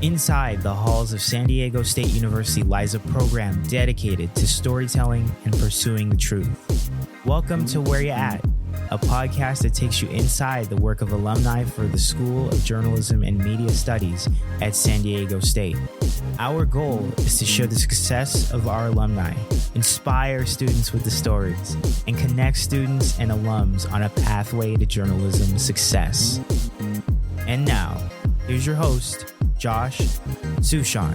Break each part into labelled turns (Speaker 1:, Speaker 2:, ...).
Speaker 1: Inside the halls of San Diego State University lies a program dedicated to storytelling and pursuing the truth. Welcome to Where You At, a podcast that takes you inside the work of alumni for the School of Journalism and Media Studies at San Diego State. Our goal is to show the success of our alumni, inspire students with the stories, and connect students and alums on a pathway to journalism success. And now, here's your host, Josh Suchon.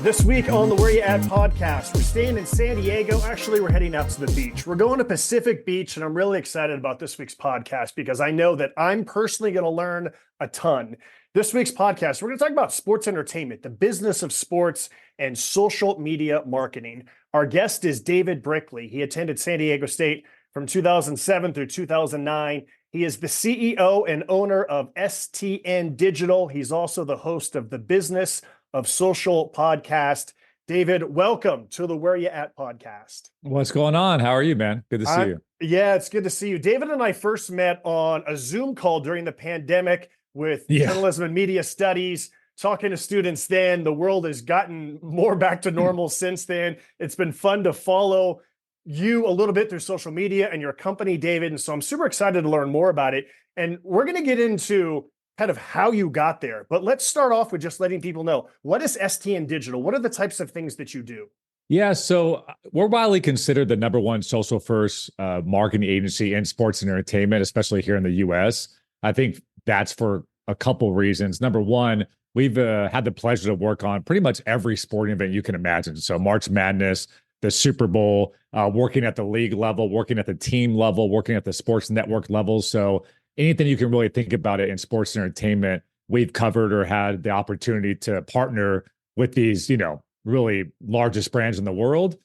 Speaker 2: This week on the Where You At podcast, we're staying in San Diego. Actually, we're heading out to the beach. We're going to Pacific Beach, and I'm really excited about this week's podcast because I know that I'm personally going to learn a ton. This week's podcast, we're going to talk about sports entertainment, the business of sports, and social media marketing. Our guest is David Brickley. He attended San Diego State from 2007 through 2009. He is the CEO and owner of STN Digital. He's also the host of the Business of Social podcast. David, welcome to the Where You At podcast.
Speaker 3: What's going on? How are you, man? Good to see you.
Speaker 2: Yeah, it's good to see you. David and I first met on a Zoom call during the pandemic with journalism and media studies, talking to students then. The world has gotten more back to normal since then. It's been fun to follow you a little bit through social media and your company, David. And so I'm super excited to learn more about it. And we're going to get into kind of how you got there. But let's start off with just letting people know, what is STN Digital? What are the types of things that you do?
Speaker 3: Yeah, so we're widely considered the number one social first marketing agency in sports and entertainment, especially here in the US. I think that's for a couple reasons. Number one, we've had the pleasure to work on pretty much every sporting event you can imagine. So March Madness, the Super Bowl, working at the league level, working at the team level, working at the sports network level. So anything you can really think about it in sports and entertainment, we've covered or had the opportunity to partner with these, really largest brands in the world.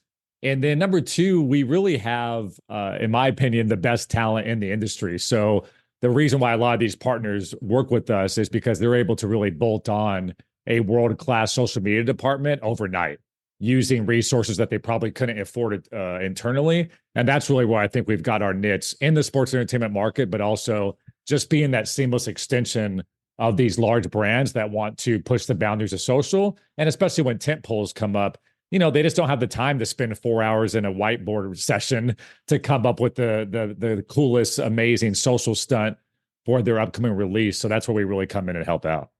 Speaker 3: And then number two, we really have, in my opinion, the best talent in the industry. So the reason why a lot of these partners work with us is because they're able to really bolt on a world-class social media department overnight, using resources that they probably couldn't afford internally. And that's really where I think we've got our niche in the sports entertainment market, but also just being that seamless extension of these large brands that want to push the boundaries of social. And especially when tent poles come up, they just don't have the time to spend 4 hours in a whiteboard session to come up with the coolest, amazing social stunt for their upcoming release. So that's where we really come in and help out.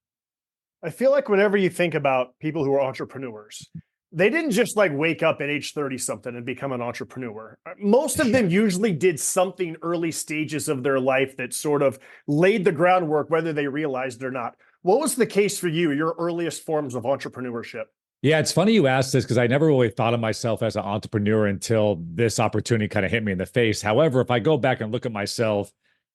Speaker 2: I feel like whenever you think about people who are entrepreneurs, they didn't just wake up at age 30 something and become an entrepreneur. Most of them usually did something early stages of their life that sort of laid the groundwork, whether they realized it or not. What was the case for you, your earliest forms of entrepreneurship?
Speaker 3: Yeah, it's funny you asked this because I never really thought of myself as an entrepreneur until this opportunity kind of hit me in the face. However, if I go back and look at myself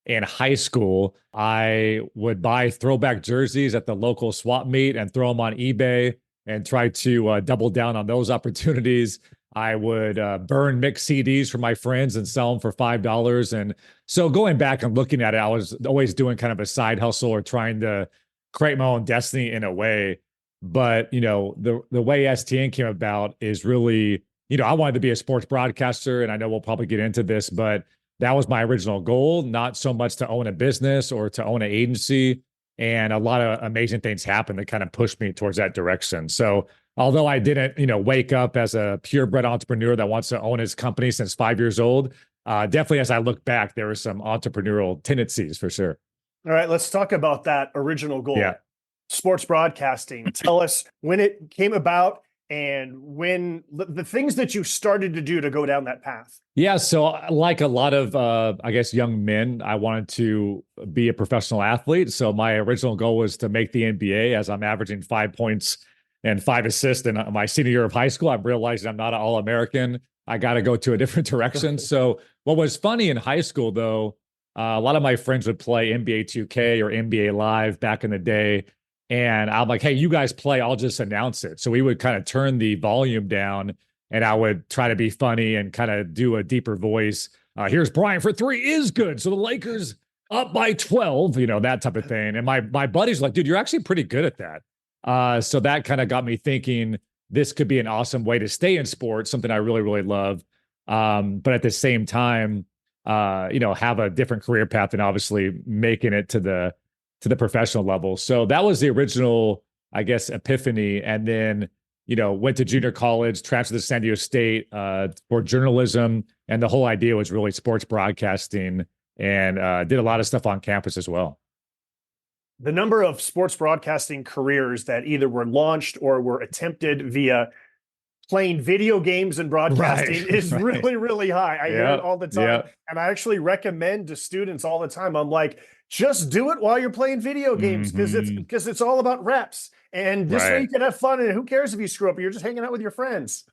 Speaker 3: in high school, I would buy throwback jerseys at the local swap meet and throw them on eBay and try to double down on those opportunities. I would burn mixed CDs for my friends and sell them for $5. And so going back and looking at it, I was always doing kind of a side hustle or trying to create my own destiny in a way. But, the way STN came about is really, I wanted to be a sports broadcaster, and I know we'll probably get into this, but that was my original goal, not so much to own a business or to own an agency. And a lot of amazing things happened that kind of pushed me towards that direction. So although I didn't, wake up as a purebred entrepreneur that wants to own his company since 5 years old, definitely as I look back, there were some entrepreneurial tendencies for sure.
Speaker 2: All right, let's talk about that original goal.
Speaker 3: Yeah.
Speaker 2: Sports broadcasting. Tell us when it came about and when the things that you started to do to go down that path.
Speaker 3: Yeah. So like a lot of, young men, I wanted to be a professional athlete. So my original goal was to make the NBA, as I'm averaging 5 points and 5 assists in my senior year of high school. I'm realizing I'm not an All-American. I got to go to a different direction. So what was funny in high school, though, a lot of my friends would play NBA 2K or NBA Live back in the day. And I'm like, hey, you guys play, I'll just announce it. So we would kind of turn the volume down and I would try to be funny and kind of do a deeper voice. Here's Brian for 3 is good. So the Lakers up by 12, that type of thing. And my buddies were like, dude, you're actually pretty good at that. So that kind of got me thinking this could be an awesome way to stay in sports, something I really, really love. But at the same time, have a different career path and obviously making it to to the professional level. So that was the original, I guess, epiphany. And then, went to junior college, transferred to San Diego State for journalism. And the whole idea was really sports broadcasting, and did a lot of stuff on campus as well.
Speaker 2: The number of sports broadcasting careers that either were launched or were attempted via playing video games and broadcasting is really, really high. I hear it all the time. And I actually recommend to students all the time. I'm like, just do it while you're playing video games, because it's all about reps. And this way you can have fun. And who cares if you screw up? You're just hanging out with your friends.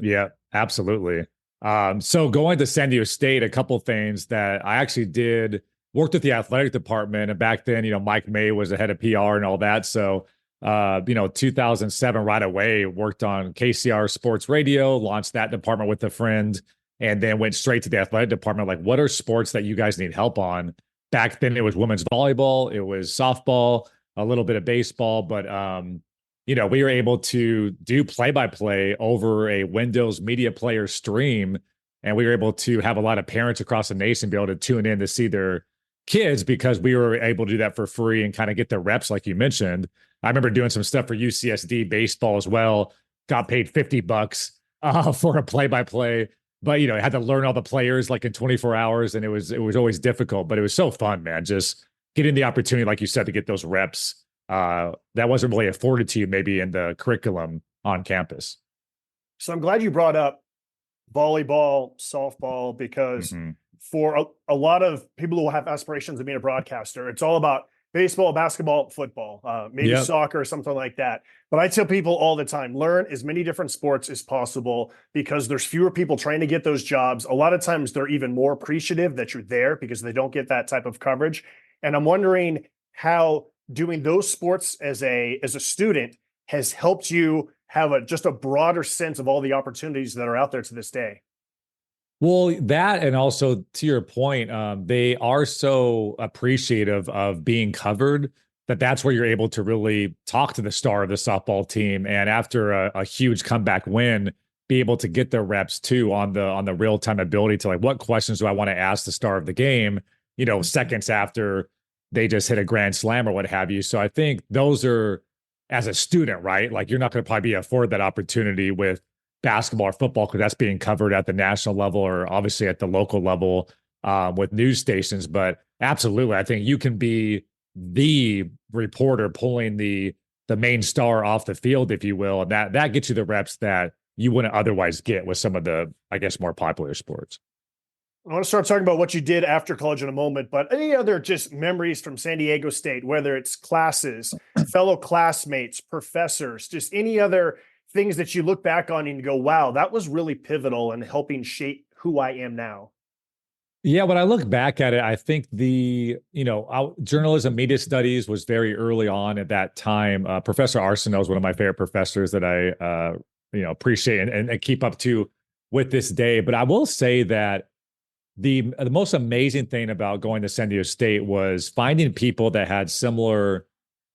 Speaker 3: Yeah, absolutely. So going to San Diego State, a couple things that I actually worked with the athletic department. And back then, Mike May was the head of PR and all that. So 2007 right away, worked on KCR Sports Radio, launched that department with a friend, and then went straight to the athletic department. Like, what are sports that you guys need help on? Back then it was women's volleyball, it was softball, a little bit of baseball, but we were able to do play-by-play over a Windows Media Player stream, and we were able to have a lot of parents across the nation be able to tune in to see their kids, because we were able to do that for free and kind of get the reps, like you mentioned. I remember doing some stuff for UCSD baseball as well. Got paid $50 for a play-by-play, but I had to learn all the players like in 24 hours, and it was always difficult, but it was so fun, man. Just getting the opportunity, like you said, to get those reps. That wasn't really afforded to you maybe in the curriculum on campus.
Speaker 2: So I'm glad you brought up volleyball, softball, because for a lot of people who have aspirations of being a broadcaster, it's all about baseball, basketball, football, maybe soccer or something like that. But I tell people all the time, learn as many different sports as possible, because there's fewer people trying to get those jobs. A lot of times they're even more appreciative that you're there because they don't get that type of coverage. And I'm wondering how doing those sports as a student has helped you have just a broader sense of all the opportunities that are out there to this day.
Speaker 3: Well, that, and also to your point, they are so appreciative of being covered that's where you're able to really talk to the star of the softball team. And after a huge comeback win, be able to get their reps too on the real time ability to, like, what questions do I want to ask the star of the game, seconds after they just hit a grand slam or what have you. So I think those are, as a student, right? Like, you're not going to probably be afforded that opportunity with basketball or football, because that's being covered at the national level or obviously at the local level with news stations. But absolutely, I think you can be the reporter pulling the main star off the field, if you will, and that gets you the reps that you wouldn't otherwise get with some of the, I guess, more popular sports.
Speaker 2: I want to start talking about what you did after college in a moment, but any other just memories from San Diego State, whether it's classes, fellow classmates, professors, just any other things that you look back on and you go, wow, that was really pivotal in helping shape who I am now?
Speaker 3: Yeah, when I look back at it, I think journalism media studies was very early on at that time. Professor Arsenault is one of my favorite professors that I appreciate and keep up to with this day. But I will say that the most amazing thing about going to San Diego State was finding people that had similar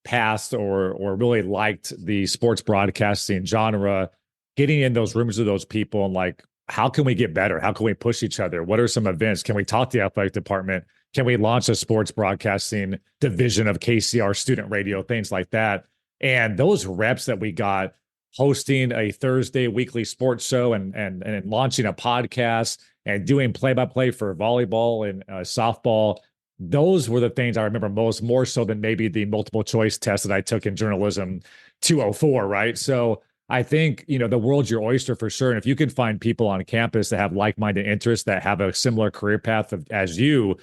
Speaker 3: past or really liked the sports broadcasting genre, getting in those rooms with those people and, like, how can we get better? How can we push each other? What are some events? Can we talk to the athletic department? Can we launch a sports broadcasting division of KCR student radio, things like that? And those reps that we got hosting a Thursday weekly sports show and launching a podcast and doing play-by-play for volleyball and softball, those were the things I remember most, more so than maybe the multiple choice test that I took in journalism 204, right? So I think, the world's your oyster for sure. And if you can find people on campus that have like-minded interests, that have a similar career path as you,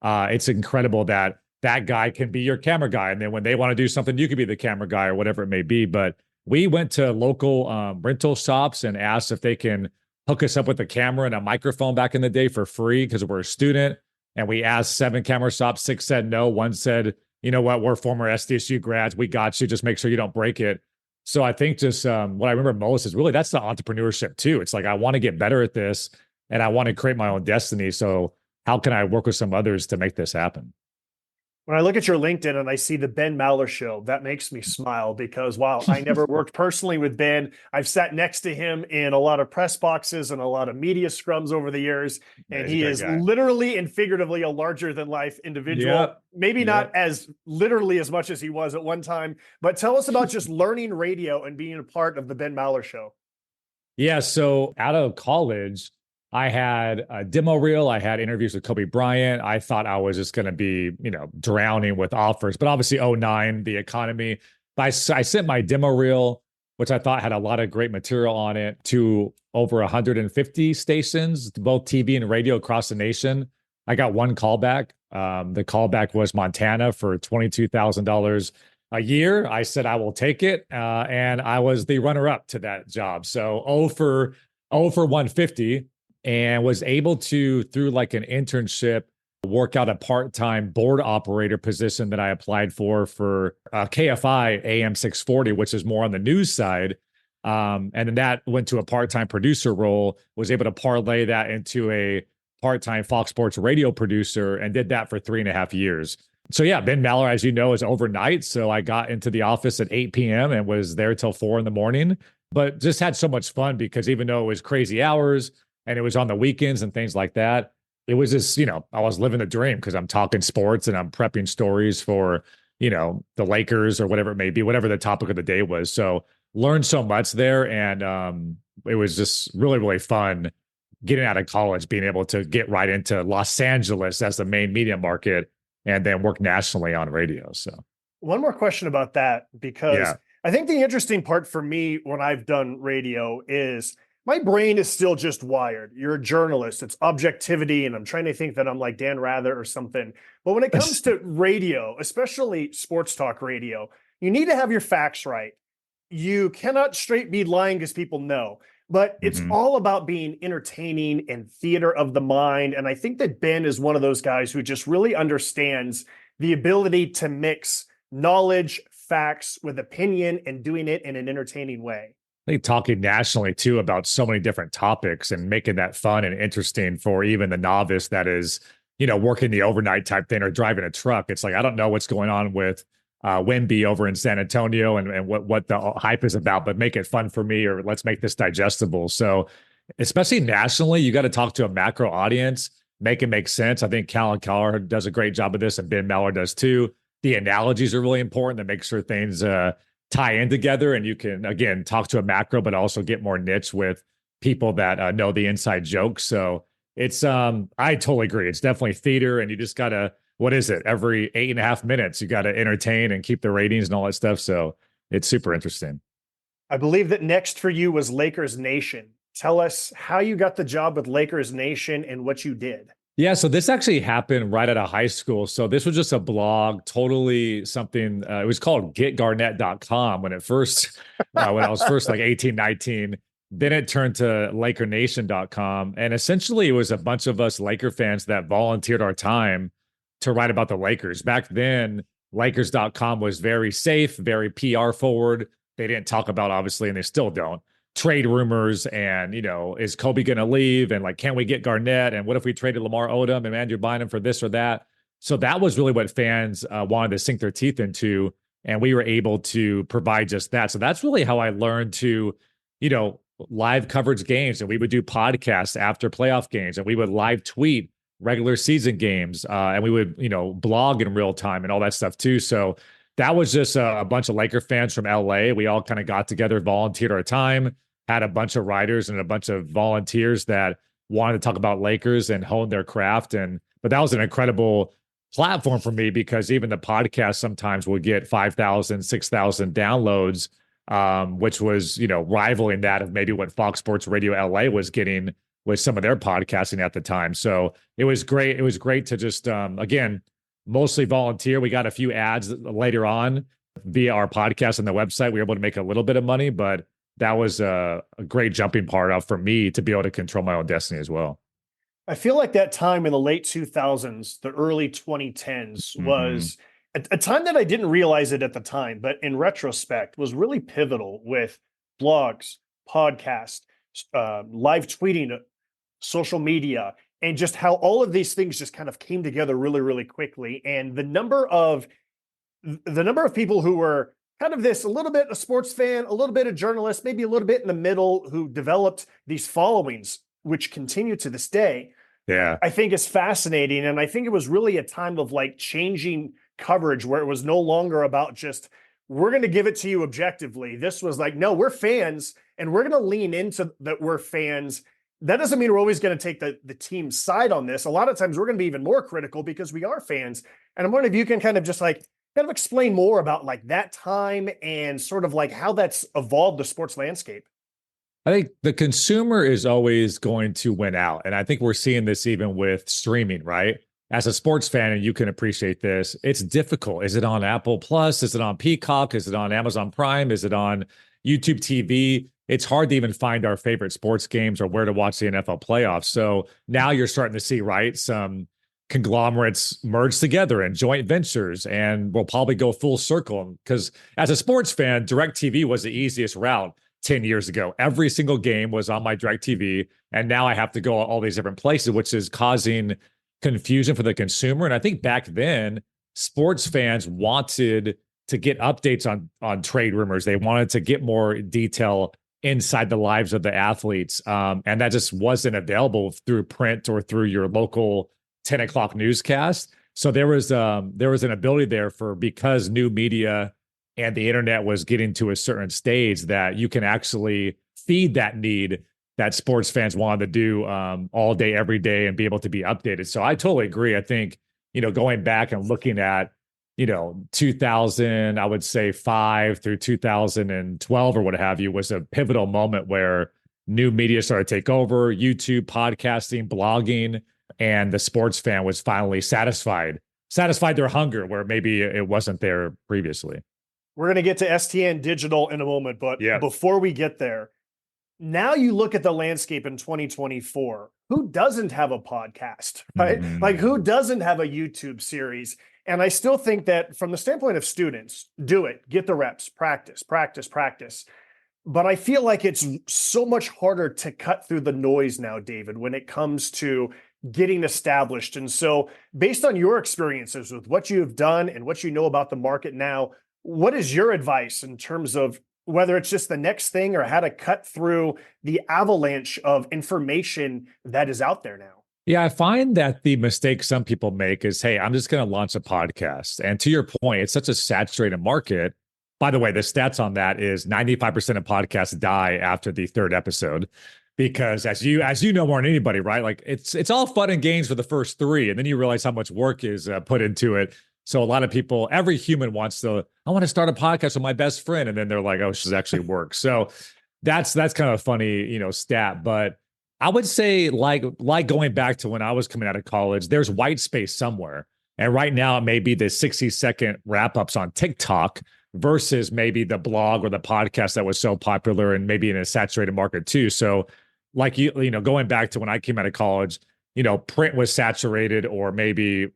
Speaker 3: it's incredible that guy can be your camera guy. And then when they want to do something, you could be the camera guy or whatever it may be. But we went to local rental shops and asked if they can hook us up with a camera and a microphone back in the day for free because we're a student. And we asked 7 camera shops, 6 said no. 1 said, you know what, we're former SDSU grads. We got you. Just make sure you don't break it. So I think just what I remember most is really that's the entrepreneurship too. It's like, I want to get better at this and I want to create my own destiny. So how can I work with some others to make this happen?
Speaker 2: When I look at your LinkedIn and I see the Ben Maller show, that makes me smile because while I never worked personally with Ben, I've sat next to him in a lot of press boxes and a lot of media scrums over the years.
Speaker 3: Yeah,
Speaker 2: And
Speaker 3: he's a
Speaker 2: he
Speaker 3: great
Speaker 2: is
Speaker 3: guy.
Speaker 2: literally and figuratively a larger than life individual.
Speaker 3: Yep.
Speaker 2: Maybe not
Speaker 3: Yep.
Speaker 2: as literally as much as he was at one time, but tell us about just learning radio and being a part of the Ben Maller show.
Speaker 3: Yeah. So out of college, I had a demo reel. I had interviews with Kobe Bryant. I thought I was just going to be, drowning with offers. But obviously, '09, the economy. I sent my demo reel, which I thought had a lot of great material on it, to over 150 stations, both TV and radio across the nation. I got one callback. The callback was Montana for $22,000 a year. I said I will take it, and I was the runner-up to that job. So 0 for 150, and was able to, through like an internship, work out a part-time board operator position that I applied for KFI AM 640, which is more on the news side. And then that went to a part-time producer role, was able to parlay that into a part-time Fox Sports radio producer, and did that for 3.5 years. So yeah, Ben Maller, as you know, is overnight. So I got into the office at 8 p.m. and was there till 4 a.m, but just had so much fun because even though it was crazy hours and it was on the weekends and things like that, it was just, I was living the dream because I'm talking sports and I'm prepping stories for, the Lakers or whatever it may be, whatever the topic of the day was. So learned so much there. And it was just really, really fun getting out of college, being able to get right into Los Angeles as the main media market and then work nationally on radio. So
Speaker 2: one more question about that, because I think the interesting part for me when I've done radio is my brain is still just wired. You're a journalist, it's objectivity, and I'm trying to think that I'm like Dan Rather or something. But when it comes to radio, especially sports talk radio, you need to have your facts right. You cannot straight be lying because people know. But it's all about being entertaining and theater of the mind. And I think that Ben is one of those guys who just really understands the ability to mix knowledge, facts with opinion, and doing it in an entertaining way.
Speaker 3: I think talking nationally too about so many different topics and making that fun and interesting for even the novice that is, working the overnight type thing or driving a truck. It's like, I don't know what's going on with Wemby over in San Antonio and what the hype is about, but make it fun for me, or let's make this digestible. So especially nationally, you got to talk to a macro audience, make it make sense. I think Callan Keller does a great job of this, and Ben Maller does too. The analogies are really important to make sure things tie in together, and you can, again, talk to a macro, but also get more niche with people that know the inside jokes. So it's, I totally agree. It's definitely theater, and you just got to, what is it? Every 8.5 minutes, you got to entertain and keep the ratings and all that stuff. So it's super interesting.
Speaker 2: I believe that next for you was Lakers Nation. Tell us how you got the job with Lakers Nation and what you did.
Speaker 3: Yeah, so this actually happened right out of high school. So this was just a blog, totally something. It was called getgarnett.com when I was first like 18, 19. Then it turned to lakernation.com. And essentially it was a bunch of us Laker fans that volunteered our time to write about the Lakers. Back then, Lakers.com was very safe, very PR forward. They didn't talk about, obviously, and they still don't, trade rumors and, is Kobe going to leave? And like, can we get Garnett? And what if we traded Lamar Odom and Andrew Bynum for this or that? So that was really what fans wanted to sink their teeth into. And we were able to provide just that. So that's really how I learned to, live coverage games. And we would do podcasts after playoff games, and we would live tweet regular season games, and we would, blog in real time and all that stuff too. So that was just a bunch of Laker fans from LA. We all kind of got together, volunteered our time, had a bunch of writers and a bunch of volunteers that wanted to talk about Lakers and hone their craft. But that was an incredible platform for me, because even the podcast sometimes would get 5,000, 6,000 downloads, which was, rivaling that of maybe what Fox Sports Radio LA was getting with some of their podcasting at the time. So it was great. It was great to just, again, mostly volunteer. We got a few ads later on via our podcast and the website. We were able to make a little bit of money, but that was a great jumping part of for me to be able to control my own destiny as well.
Speaker 2: I feel like that time in the late 2000s, the early 2010s was a time that I didn't realize it at the time, but in retrospect was really pivotal with blogs, podcasts, live tweeting, social media, and just how all of these things just kind of came together really, really quickly. And the number of people who were kind of this, a little bit a sports fan, a little bit a journalist, maybe a little bit in the middle, who developed these followings, which continue to this day,
Speaker 3: Yeah.
Speaker 2: I think is fascinating. And I think it was really a time of like changing coverage where it was no longer about just, we're going to give it to you objectively. This was like, no, we're fans and we're going to lean into that we're fans. That doesn't mean we're always going to take the team's side on this. A lot of times we're going to be even more critical because we are fans. And I'm wondering if you can kind of explain more about like that time and sort of like how that's evolved the sports landscape.
Speaker 3: I think the consumer is always going to win out. And I think we're seeing this even with streaming, right? As a sports fan, and you can appreciate this, it's difficult. Is it on Apple Plus? Is it on Peacock? Is it on Amazon Prime? Is it on YouTube TV? It's hard to even find our favorite sports games or where to watch the NFL playoffs. So now you're starting to see, right, some conglomerates merge together and joint ventures, and we'll probably go full circle. Because as a sports fan, DirecTV was the easiest route 10 years ago. Every single game was on my DirecTV, and now I have to go all these different places, which is causing confusion for the consumer. And I think back then, sports fans wanted to get updates on trade rumors. They wanted to get more detail inside the lives of the athletes. And that just wasn't available through print or through your local 10 o'clock newscast. So there was an ability there because new media and the internet was getting to a certain stage that you can actually feed that need that sports fans wanted to do all day, every day, and be able to be updated. So I totally agree. I think, going back and looking at, 2000, I would say 5 through 2012 or what have you, was a pivotal moment where new media started to take over, YouTube, podcasting, blogging, and the sports fan was finally satisfied their hunger where maybe it wasn't there previously.
Speaker 2: We're going to get to STN Digital in a moment, but before we get there, now you look at the landscape in 2024, who doesn't have a podcast, right? Mm-hmm. Like who doesn't have a YouTube series? And I still think that from the standpoint of students, do it, get the reps, practice. But I feel like it's so much harder to cut through the noise now, David, when it comes to getting established. And so based on your experiences with what you have done and what you know about the market now, what is your advice in terms of whether it's just the next thing or how to cut through the avalanche of information that is out there now?
Speaker 3: Yeah, I find that the mistake some people make is, hey, I'm just going to launch a podcast. And to your point, it's such a saturated market. By the way, the stats on that is 95% of podcasts die after the third episode. Because as you know more than anybody, right? Like it's all fun and games for the first 3, and then you realize how much work is put into it. So a lot of people, every human wants to, I want to start a podcast with my best friend, and then they're like, oh, this actually works. So that's kind of a funny, stat. But I would say like going back to when I was coming out of college, there's white space somewhere. And right now it may be the 60-second wrap-ups on TikTok versus maybe the blog or the podcast that was so popular and maybe in a saturated market too. So like going back to when I came out of college, print was saturated, or maybe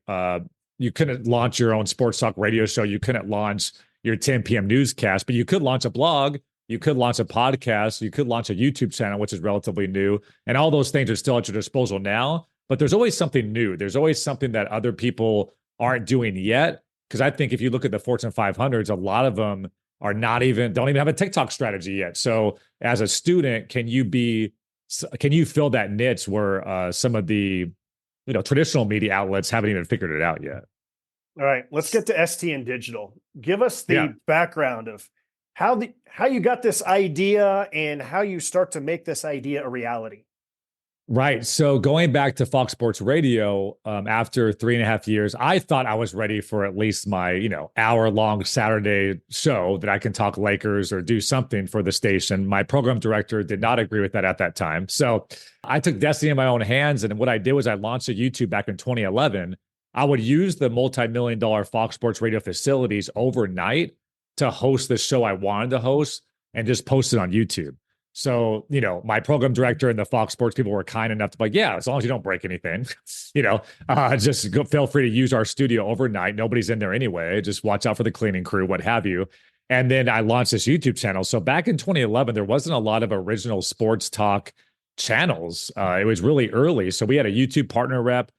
Speaker 3: you couldn't launch your own sports talk radio show. You couldn't launch your 10 p.m. newscast, but you could launch a blog. You could launch a podcast. You could launch a YouTube channel, which is relatively new. And all those things are still at your disposal now, but there's always something new. There's always something that other people aren't doing yet. Because I think if you look at the Fortune 500s, a lot of them don't even have a TikTok strategy yet. So as a student, can you fill that niche where some of the traditional media outlets haven't even figured it out yet?
Speaker 2: All right, let's get to STN Digital. Give us the background of how you got this idea and how you start to make this idea a reality.
Speaker 3: Right. So going back to Fox Sports Radio, after 3.5 years, I thought I was ready for at least my, hour-long Saturday show that I can talk Lakers or do something for the station. My program director did not agree with that at that time. So I took destiny in my own hands. And what I did was I launched a YouTube back in 2011. I would use the multi-million-dollar Fox Sports Radio facilities overnight to host the show I wanted to host and just post it on YouTube. So, my program director and the Fox Sports people were kind enough to be like, yeah, as long as you don't break anything, just feel free to use our studio overnight. Nobody's in there anyway. Just watch out for the cleaning crew, what have you. And then I launched this YouTube channel. So back in 2011, there wasn't a lot of original sports talk channels. It was really early. So we had a YouTube partner rep.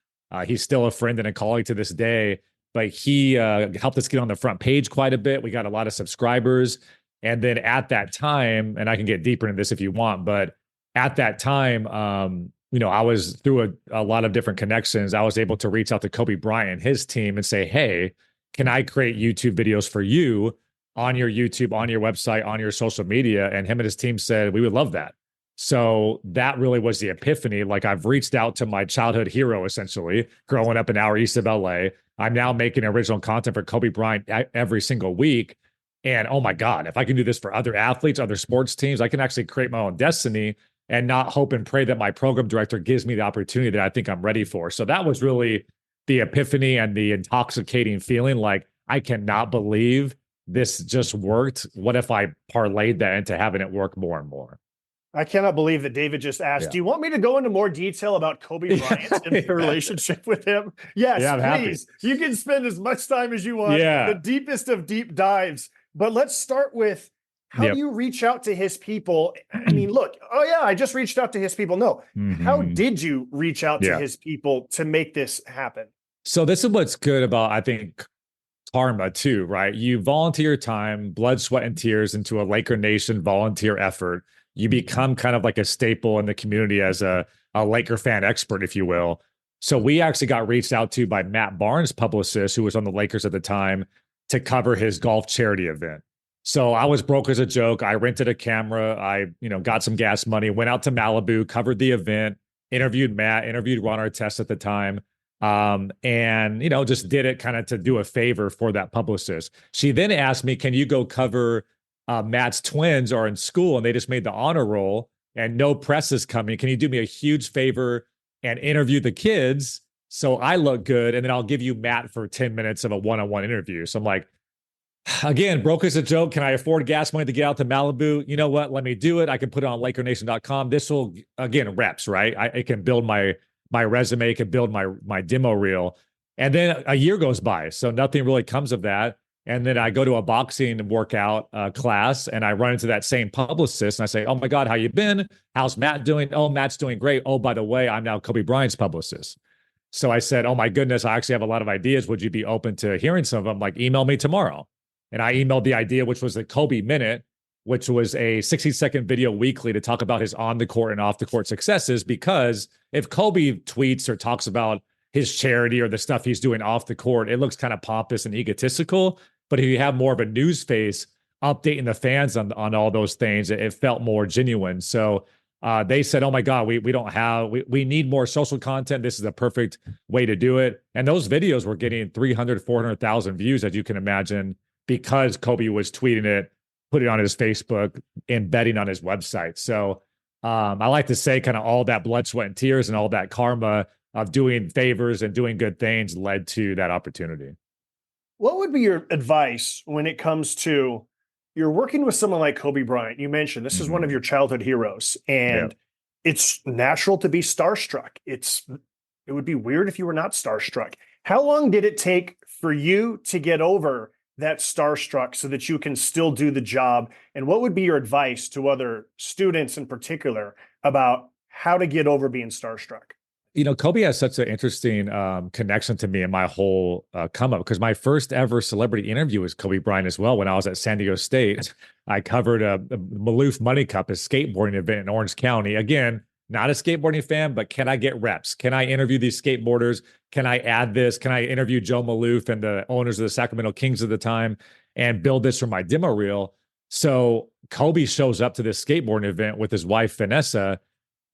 Speaker 3: He's still a friend and a colleague to this day, but he helped us get on the front page quite a bit. We got a lot of subscribers. And then at that time, and I can get deeper into this if you want, but at that time, I was through a lot of different connections. I was able to reach out to Kobe Bryant and his team and say, hey, can I create YouTube videos for you on your YouTube, on your website, on your social media? And him and his team said, we would love that. So that really was the epiphany. Like, I've reached out to my childhood hero, essentially, growing up an hour east of LA. I'm now making original content for Kobe Bryant every single week. And oh my God, if I can do this for other athletes, other sports teams, I can actually create my own destiny and not hope and pray that my program director gives me the opportunity that I think I'm ready for. So that was really the epiphany and the intoxicating feeling. Like, I cannot believe this just worked. What if I parlayed that into having it work more and more?
Speaker 2: I cannot believe that David just asked, do you want me to go into more detail about Kobe Bryant and the relationship with him? Yes, please. Happy. You can spend as much time as you want. The deepest of deep dives. But let's start with, how do you reach out to his people? I mean, look, I just reached out to his people. No, how did you reach out to his people to make this happen?
Speaker 3: So this is what's good about, I think, karma too, right? You volunteer time, blood, sweat, and tears into a Laker Nation volunteer effort. You become kind of like a staple in the community as a Laker fan expert, if you will. So we actually got reached out to by Matt Barnes' publicist, who was on the Lakers at the time, to cover his golf charity event. So I was broke as a joke. I rented a camera. I, got some gas money, went out to Malibu, covered the event, interviewed Matt, interviewed Ron Artest at the time. And, just did it kind of to do a favor for that publicist. She then asked me, can you go cover Matt's twins are in school and they just made the honor roll and no press is coming. Can you do me a huge favor and interview the kids so I look good? And then I'll give you Matt for 10 minutes of a one-on-one interview. So I'm like, again, broke as a joke. Can I afford gas money to get out to Malibu? You know what? Let me do it. I can put it on LakerNation.com. This will, again, reps, right? I can build my resume, it can build my demo reel. And then a year goes by. So nothing really comes of that. And then I go to a boxing workout class and I run into that same publicist and I say, oh my God, how you been? How's Matt doing? Oh, Matt's doing great. Oh, by the way, I'm now Kobe Bryant's publicist. So I said, oh my goodness, I actually have a lot of ideas. Would you be open to hearing some of them? Like, email me tomorrow. And I emailed the idea, which was the Kobe Minute, which was a 60-second video weekly to talk about his on the court and off the court successes. Because if Kobe tweets or talks about his charity or the stuff he's doing off the court, it looks kind of pompous and egotistical. But if you have more of a news face updating the fans on all those things, it felt more genuine. So they said, oh my God, we need more social content. This is a perfect way to do it. And those videos were getting 300, 400,000 views, as you can imagine, because Kobe was tweeting it, put it on his Facebook, embedding on his website. So I like to say kind of all that blood, sweat, and tears and all that karma of doing favors and doing good things led to that opportunity.
Speaker 2: What would be your advice when it comes to, you're working with someone like Kobe Bryant? You mentioned this is one of your childhood heroes, and it's natural to be starstruck. It would be weird if you were not starstruck. How long did it take for you to get over that starstruck so that you can still do the job? And what would be your advice to other students in particular about how to get over being starstruck?
Speaker 3: Kobe has such an interesting connection to me in my whole come up, because my first ever celebrity interview was Kobe Bryant as well. When I was at San Diego State, I covered a Maloof Money Cup, a skateboarding event in Orange County. Again, not a skateboarding fan, but can I get reps? Can I interview these skateboarders? Can I add this? Can I interview Joe Maloof and the owners of the Sacramento Kings at the time and build this for my demo reel? So Kobe shows up to this skateboarding event with his wife, Vanessa.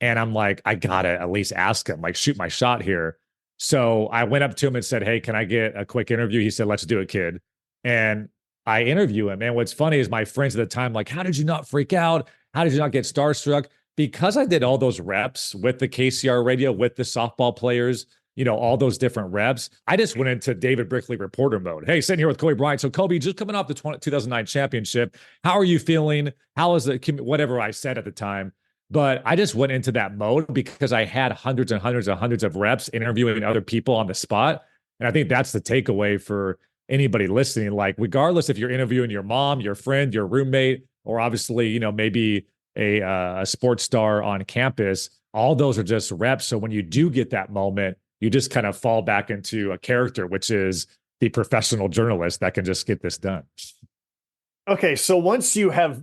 Speaker 3: And I'm like, I gotta at least ask him, like, shoot my shot here. So I went up to him and said, hey, can I get a quick interview? He said, let's do it, kid. And I interview him. And what's funny is my friends at the time, like, how did you not freak out? How did you not get starstruck? Because I did all those reps with the KCR radio, with the softball players, all those different reps. I just went into David Brickley reporter mode. Hey, sitting here with Kobe Bryant. So Kobe, just coming off the 2009 championship, how are you feeling? How is it? Whatever I said at the time. But I just went into that mode because I had hundreds and hundreds and hundreds of reps interviewing other people on the spot. And I think that's the takeaway for anybody listening. Like, regardless if you're interviewing your mom, your friend, your roommate, or obviously, maybe a sports star on campus, all those are just reps. So when you do get that moment, you just kind of fall back into a character, which is the professional journalist that can just get this done.
Speaker 2: Okay, so once you have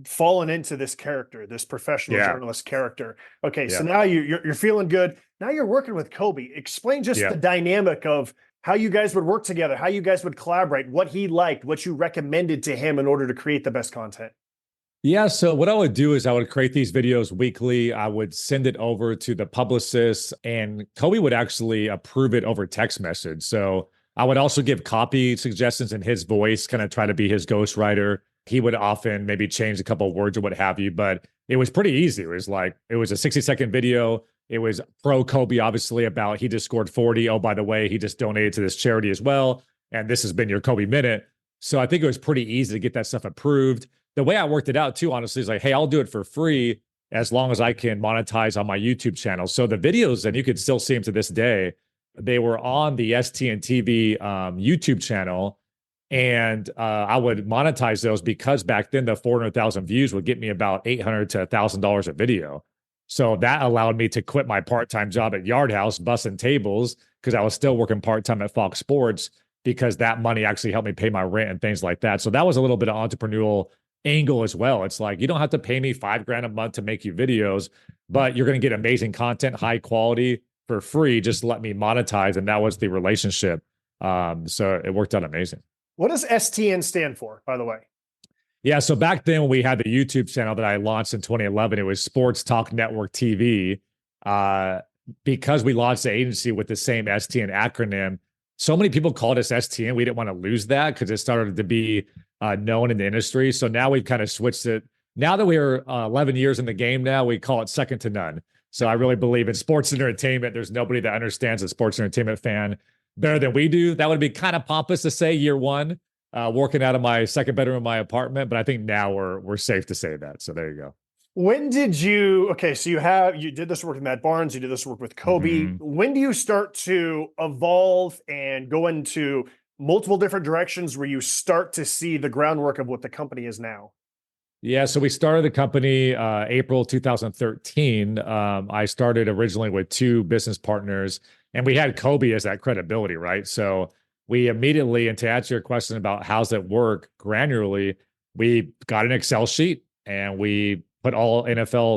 Speaker 2: fallen into this character, this professional
Speaker 3: Yeah.
Speaker 2: journalist character, okay, so
Speaker 3: Yeah.
Speaker 2: now you're feeling good. Now you're working with Kobe. Explain just
Speaker 3: Yeah.
Speaker 2: the dynamic of how you guys would work together, how you guys would collaborate, what he liked, what you recommended to him in order to create the best content.
Speaker 3: Yeah. So what I would do is I would create these videos weekly. I would send it over to the publicist, and Kobe would actually approve it over text message. So I would also give copy suggestions in his voice, kind of try to be his ghostwriter. He would often maybe change a couple of words or what have you, but it was pretty easy. It was a 60-second video. It was pro Kobe, obviously, about he just scored 40. Oh, by the way, he just donated to this charity as well. And this has been your Kobe minute. So I think it was pretty easy to get that stuff approved. The way I worked it out too, honestly, is like, hey, I'll do it for free as long as I can monetize on my YouTube channel. So the videos, and you could still see them to this day, they were on the STN TV YouTube channel. And I would monetize those because back then the 400,000 views would get me about $800 to $1,000 a video. So that allowed me to quit my part-time job at Yard House, bussing tables, because I was still working part-time at Fox Sports, because that money actually helped me pay my rent and things like that. So that was a little bit of entrepreneurial angle as well. It's like, you don't have to pay me $5,000 a month to make you videos, but you're going to get amazing content, high quality for free. Just let me monetize. And that was the relationship. So it worked out amazing.
Speaker 2: What does STN stand for, by the way?
Speaker 3: Yeah. So back then when we had the YouTube channel that I launched in 2011, it was Sports Talk Network TV. Because we launched the agency with the same STN acronym, so many people called us STN. We didn't want to lose that because it started to be known in the industry. So now we've kind of switched it. Now that we're 11 years in the game now, we call it second to none. So I really believe in sports and entertainment. There's nobody that understands a sports and entertainment fan better than we do. That would be kind of pompous to say year one, working out of my second bedroom in my apartment. But I think now we're safe to say that. So there you go.
Speaker 2: When did you, okay, so you did this work with Matt Barnes, you did this work with Kobe.
Speaker 3: Mhm.
Speaker 2: When do you start to evolve and go into multiple different directions where you start to see the groundwork of what the company is now?
Speaker 3: Yeah, so we started the company April 2013. I started originally with two business partners, and we had Kobe as that credibility, right? So we immediately, and to answer your question about how's it work granularly, we got an Excel sheet and we put all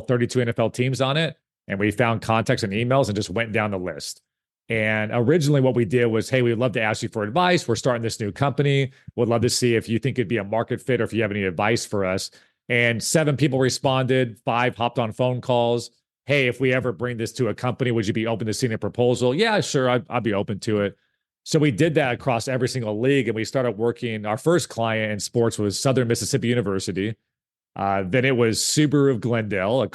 Speaker 3: 32 NFL teams on it, and we found contacts and emails and just went down the list. And originally what we did was, hey, we'd love to ask you for advice. We're starting this new company. Would love to see if you think it'd be a market fit or if you have any advice for us. And 7 people responded, 5 hopped on phone calls. Hey, if we ever bring this to a company, would you be open to seeing a proposal? Yeah, sure, I'd be open to it. So we did that across every single league, and we started working. Our first client in sports was Southern Mississippi University. Then it was Subaru of Glendale, a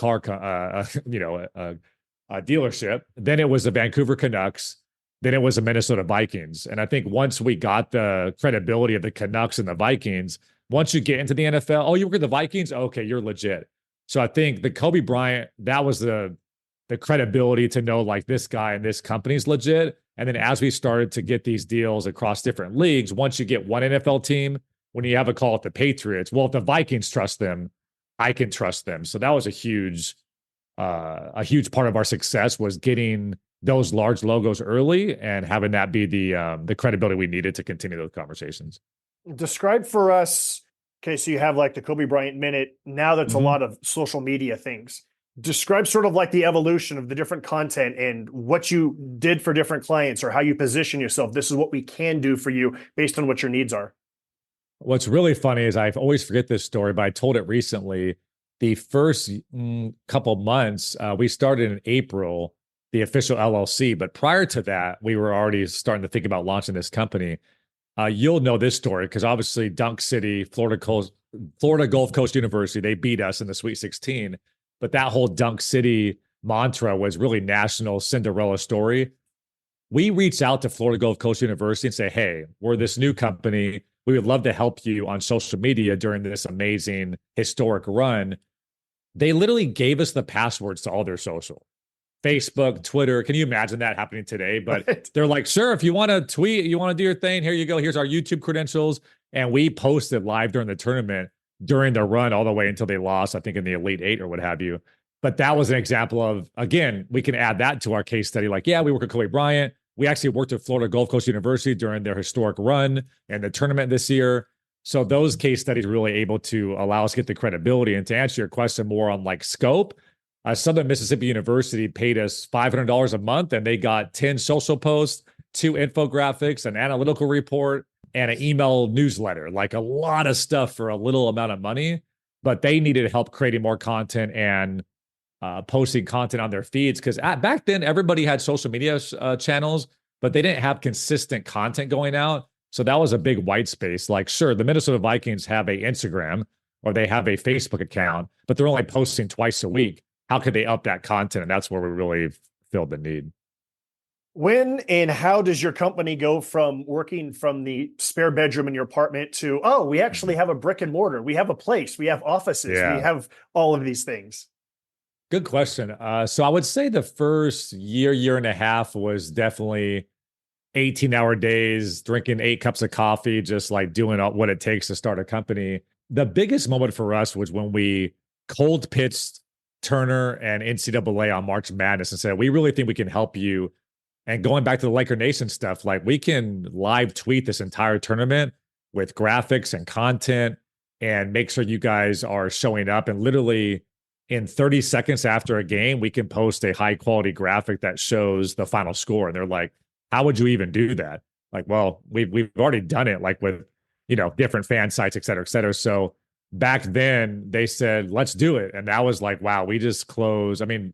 Speaker 3: dealership. Then it was the Vancouver Canucks. Then it was the Minnesota Vikings. And I think once we got the credibility of the Canucks and the Vikings, once you get into the NFL, oh, you work at the Vikings? Okay, you're legit. So I think the Kobe Bryant, that was the credibility to know like this guy and this company's legit. And then as we started to get these deals across different leagues, once you get one NFL team, when you have a call at the Patriots, well, if the Vikings trust them, I can trust them. So that was a huge part of our success, was getting those large logos early and having that be the credibility we needed to continue those conversations.
Speaker 2: Describe for us, okay, so you have like the Kobe Bryant minute. Now that's a lot of social media things. Describe sort of like the evolution of the different content and what you did for different clients, or how you position yourself. This is what we can do for you based on what your needs are.
Speaker 3: What's really funny is I always forget this story, but I told it recently. The first couple months, we started in April, the official LLC. But prior to that, we were already starting to think about launching this company. You'll know this story because obviously Dunk City, Florida Gulf Coast University, they beat us in the Sweet 16. But that whole Dunk City mantra was really national Cinderella story. We reached out to Florida Gulf Coast University and say, hey, we're this new company. We would love to help you on social media during this amazing historic run. They literally gave us the passwords to all their social. Facebook, Twitter. Can you imagine that happening today? But they're like, sure, if you want to tweet, you want to do your thing, here you go. Here's our YouTube credentials. And we posted live during the tournament. during their run all the way until they lost, I think in the Elite Eight or what have you. But that was an example of, again, we can add that to our case study. Like, yeah, we work with Kobe Bryant. We actually worked at Florida Gulf Coast University during their historic run and the tournament this year. So those case studies really able to allow us to get the credibility. And to answer your question more on like scope, Southern Mississippi University paid us $500 a month, and they got 10 social posts, 2 infographics, an analytical report, and an email newsletter, like a lot of stuff for a little amount of money. But they needed help creating more content and posting content on their feeds, because back then everybody had social media channels, but they didn't have consistent content going out. So that was a big white space. Like, sure, the Minnesota Vikings have a Instagram or they have a Facebook account, but they're only posting twice a week. How could they up that content? And that's where we really filled the need.
Speaker 2: When and how does your company go from working from the spare bedroom in your apartment to, oh, we actually have a brick and mortar, we have a place, we have offices, we have all of these things?
Speaker 3: Good question. So I would say the first year and a half was definitely 18-hour days, drinking 8 cups of coffee, just like doing what it takes to start a company. The biggest moment for us was when we cold pitched Turner and NCAA on March Madness and said, we really think we can help you. And going back to the Laker Nation stuff, like we can live tweet this entire tournament with graphics and content and make sure you guys are showing up. And literally in 30 seconds after a game, we can post a high quality graphic that shows the final score. And they're like, how would you even do that? Like, well, we've already done it, like with, different fan sites, et cetera, et cetera. So back then they said, let's do it. And that was like, wow, we just closed. I mean,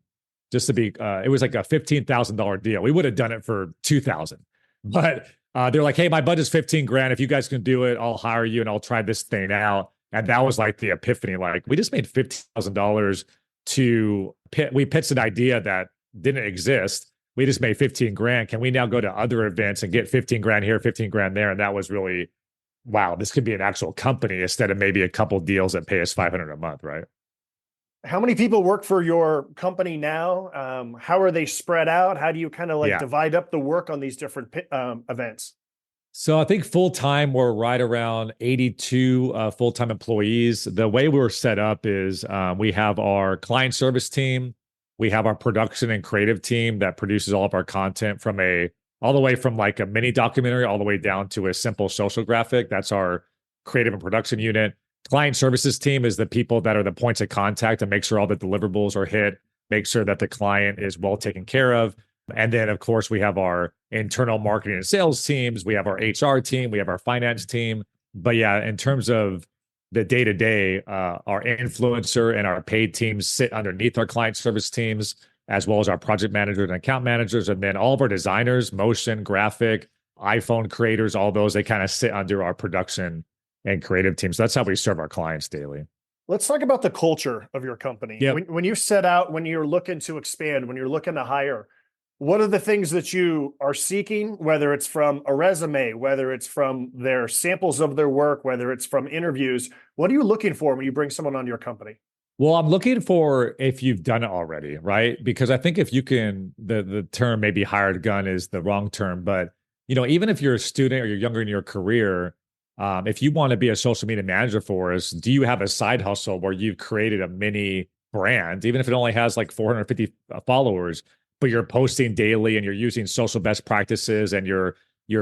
Speaker 3: just to be, it was like a $15,000 deal. We would have done it for $2,000, but they're like, hey, my budget's 15 grand. If you guys can do it, I'll hire you and I'll try this thing out. And that was like the epiphany. Like, we just made $50,000 we pitched an idea that didn't exist. We just made 15 grand. Can we now go to other events and get 15 grand here, 15 grand there? And that was really, wow, this could be an actual company instead of maybe a couple deals that pay us $500 a month, right?
Speaker 2: How many people work for your company now? How are they spread out? How do you kind of divide up the work on these different events?
Speaker 3: So I think full-time, we're right around 82 full-time employees. The way we're set up is we have our client service team. We have our production and creative team that produces all of our content all the way from like a mini documentary all the way down to a simple social graphic. That's our creative and production unit. Client services team is the people that are the points of contact and make sure all the deliverables are hit, make sure that the client is well taken care of. And then, of course, we have our internal marketing and sales teams. We have our HR team. We have our finance team. But yeah, in terms of the day-to-day, our influencer and our paid teams sit underneath our client service teams, as well as our project managers and account managers. And then all of our designers, motion, graphic, iPhone creators, all those, they kind of sit under our production and creative teams. So that's how we serve our clients daily.
Speaker 2: Let's talk about the culture of your company.
Speaker 3: Yep.
Speaker 2: When you set out, when you're looking to expand, when you're looking to hire, what are the things that you are seeking, whether it's from a resume, whether it's from their samples of their work, whether it's from interviews? What are you looking for when you bring someone on your company?
Speaker 3: Well, I'm looking for if you've done it already, right? Because I think if you can, the term maybe hired gun is the wrong term, but even if you're a student or you're younger in your career, if you want to be a social media manager for us, do you have a side hustle where you've created a mini brand, even if it only has like 450 followers, but you're posting daily and you're using social best practices and you're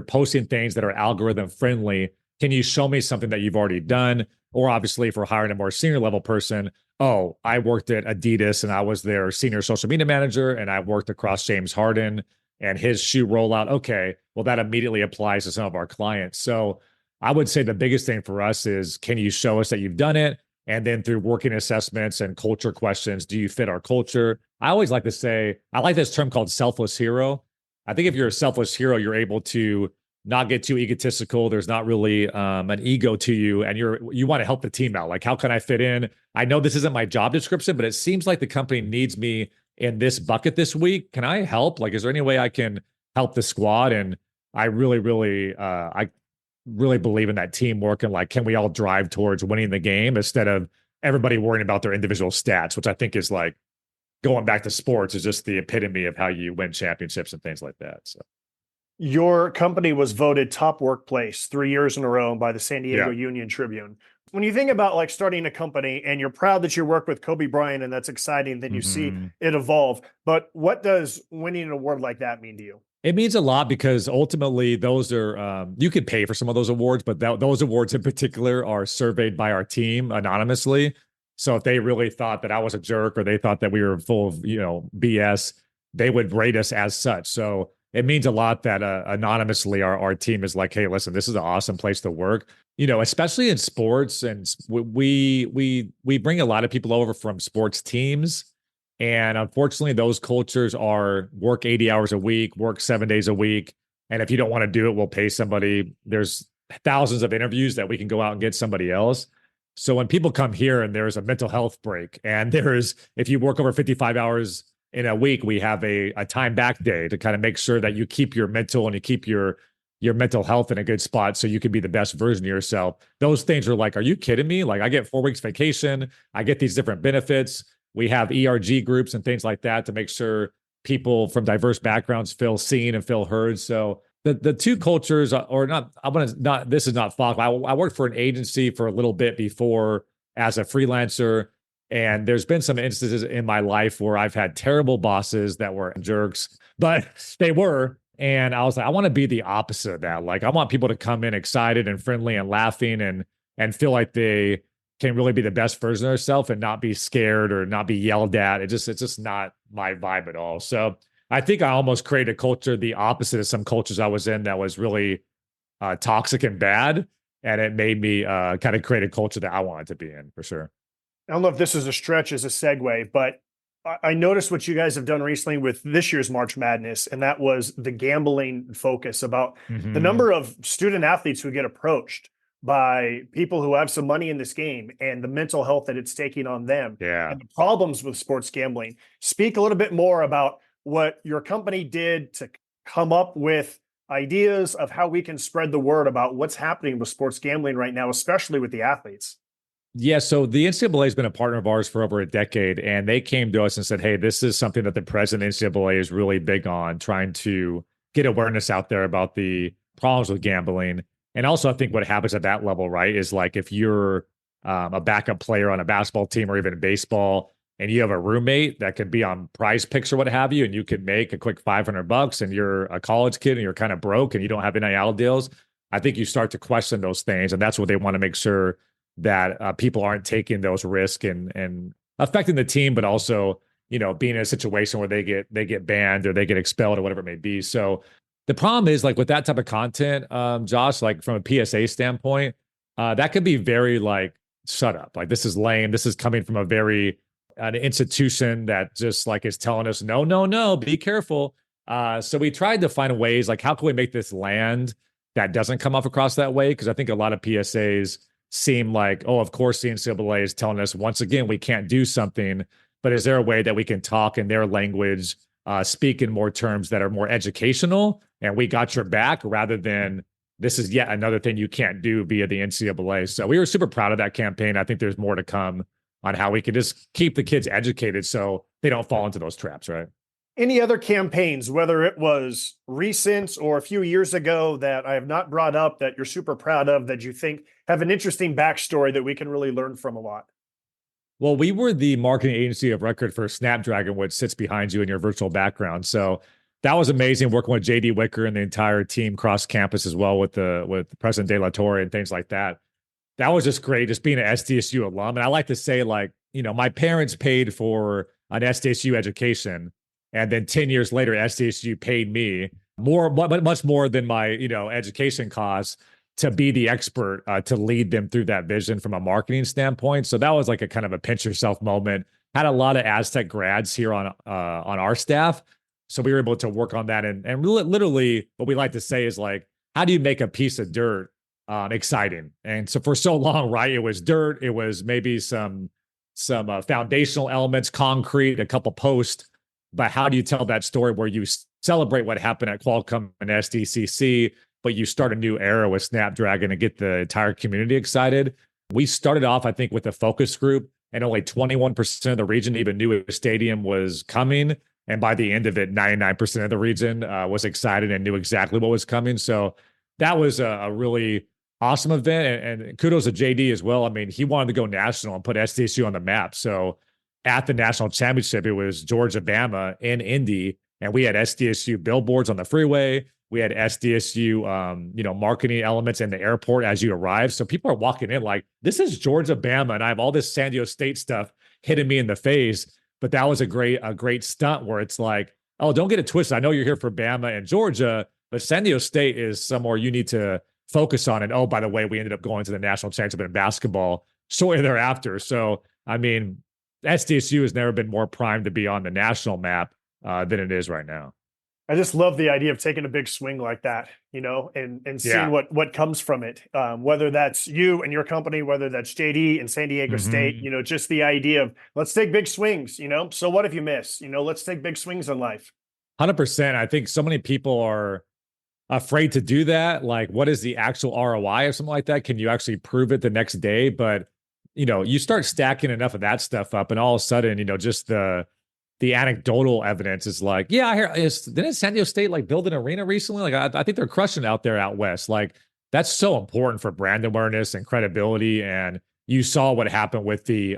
Speaker 3: posting things that are algorithm friendly? Can you show me something that you've already done? Or obviously, if we're hiring a more senior level person, oh, I worked at Adidas and I was their senior social media manager and I worked across James Harden and his shoe rollout. Okay, well, that immediately applies to some of our clients. So I would say the biggest thing for us is, can you show us that you've done it? And then through working assessments and culture questions, do you fit our culture? I always like to say, I like this term called selfless hero. I think if you're a selfless hero, you're able to not get too egotistical. There's not really an ego to you, and you want to help the team out. Like, how can I fit in? I know this isn't my job description, but it seems like the company needs me in this bucket this week. Can I help? Like, is there any way I can help the squad? And I really believe in that teamwork and like, can we all drive towards winning the game instead of everybody worrying about their individual stats, which I think is like, going back to sports, is just the epitome of how you win championships and things like that. So
Speaker 2: your company was voted top workplace 3 years in a row by the San Diego Union Tribune. When you think about like starting a company and you're proud that you work with Kobe Bryant and that's exciting, then you see it evolve. But what does winning an award like that mean to you?
Speaker 3: It means a lot because ultimately those are, you could pay for some of those awards, but those awards in particular are surveyed by our team anonymously. So if they really thought that I was a jerk or they thought that we were full of, BS, they would rate us as such. So it means a lot that anonymously our team is like, hey, listen, this is an awesome place to work. Especially in sports, and we bring a lot of people over from sports teams. And unfortunately, those cultures are work 80 hours a week, work 7 days a week. And if you don't want to do it, we'll pay somebody. There's thousands of interviews that we can go out and get somebody else. So when people come here and there's a mental health break, and if you work over 55 hours in a week, we have a time back day to kind of make sure that you keep your mental and you keep your mental health in a good spot so you can be the best version of yourself. Those things are like, are you kidding me? Like, I get 4 weeks vacation. I get these different benefits. We have ERG groups and things like that to make sure people from diverse backgrounds feel seen and feel heard. So the two cultures are not, this is not Fox. I worked for an agency for a little bit before as a freelancer. And there's been some instances in my life where I've had terrible bosses that were jerks, but they were. And I was like, I want to be the opposite of that. Like, I want people to come in excited and friendly and laughing and feel like they can really be the best version of themselves and not be scared or not be yelled at. It's just not my vibe at all. So I think I almost created a culture the opposite of some cultures I was in that was really toxic and bad. And it made me kind of create a culture that I wanted to be in, for sure.
Speaker 2: I don't know if this is a stretch as a segue, but I noticed what you guys have done recently with this year's March Madness, and that was the gambling focus about the number of student athletes who get approached by people who have some money in this game and the mental health that it's taking on them and the problems with sports gambling. Speak a little bit more about what your company did to come up with ideas of how we can spread the word about what's happening with sports gambling right now, especially with the athletes.
Speaker 3: Yeah, so the NCAA has been a partner of ours for over a decade, and they came to us and said, hey, this is something that the president of NCAA is really big on, trying to get awareness out there about the problems with gambling. And also, I think what happens at that level, right, is like if you're a backup player on a basketball team or even baseball, and you have a roommate that could be on Prize Picks or what have you, and you could make a quick $500 and you're a college kid and you're kind of broke and you don't have NIL deals, I think you start to question those things. And that's what they want to make sure that people aren't taking those risks and affecting the team, but also, being in a situation where they get banned or they get expelled or whatever it may be. So the problem is, like, with that type of content, Josh, like from a PSA standpoint, that could be very like, shut up. Like, this is lame. This is coming from an institution that just like is telling us, no, be careful. So we tried to find ways, like, how can we make this land that doesn't come off across that way? Because I think a lot of PSAs seem like, oh, of course the NCAA is telling us once again we can't do something, but is there a way that we can talk in their language, speak in more terms that are more educational, and we got your back, rather than this is yet another thing you can't do via the NCAA. So we were super proud of that campaign. I think there's more to come on how we can just keep the kids educated so they don't fall into those traps, right?
Speaker 2: Any other campaigns, whether it was recent or a few years ago, that I have not brought up that you're super proud of, that you think have an interesting backstory that we can really learn from a lot?
Speaker 3: Well, we were the marketing agency of record for Snapdragon, which sits behind you in your virtual background. So that was amazing, working with JD Wicker and the entire team cross campus as well with President De La Torre and things like that. That was just great, just being an SDSU alum. And I like to say, like, my parents paid for an SDSU education. And then 10 years later, SDSU paid me much more than my, education costs to be the expert, to lead them through that vision from a marketing standpoint. So that was like a kind of a pinch yourself moment. Had a lot of Aztec grads here on our staff. So we were able to work on that. And literally what we like to say is, like, how do you make a piece of dirt exciting? And so for so long, right, it was dirt. It was maybe some foundational elements, concrete, a couple posts. But how do you tell that story where you celebrate what happened at Qualcomm and SDCC, but you start a new era with Snapdragon and get the entire community excited? We started off, I think, with a focus group, and only 21% of the region even knew a stadium was coming. And by the end of it, 99% of the region was excited and knew exactly what was coming. So that was a really awesome event. And kudos to JD as well. I mean, he wanted to go national and put SDSU on the map. So at the national championship, it was Georgia, Bama, and Indy. And we had SDSU billboards on the freeway. We had SDSU, marketing elements in the airport as you arrive. So people are walking in like, this is Georgia, Bama, and I have all this San Diego State stuff hitting me in the face. But that was a great stunt where it's like, oh, don't get it twisted. I know you're here for Bama and Georgia, but San Diego State is somewhere you need to focus on. And oh, by the way, we ended up going to the national championship in basketball shortly thereafter. So, I mean, SDSU has never been more primed to be on the national map than it is right now.
Speaker 2: I just love the idea of taking a big swing like that, and seeing what comes from it. Whether that's you and your company, whether that's JD and San Diego State, just the idea of let's take big swings, so what if you miss, let's take big swings in life.
Speaker 3: 100%. I think so many people are afraid to do that. Like, what is the actual ROI or something like that? Can you actually prove it the next day? But, you start stacking enough of that stuff up and all of a sudden, just the anecdotal evidence is like, yeah, I hear didn't San Diego State like build an arena recently? Like, I think they're crushing out there out west. Like, that's so important for brand awareness and credibility. And you saw what happened with the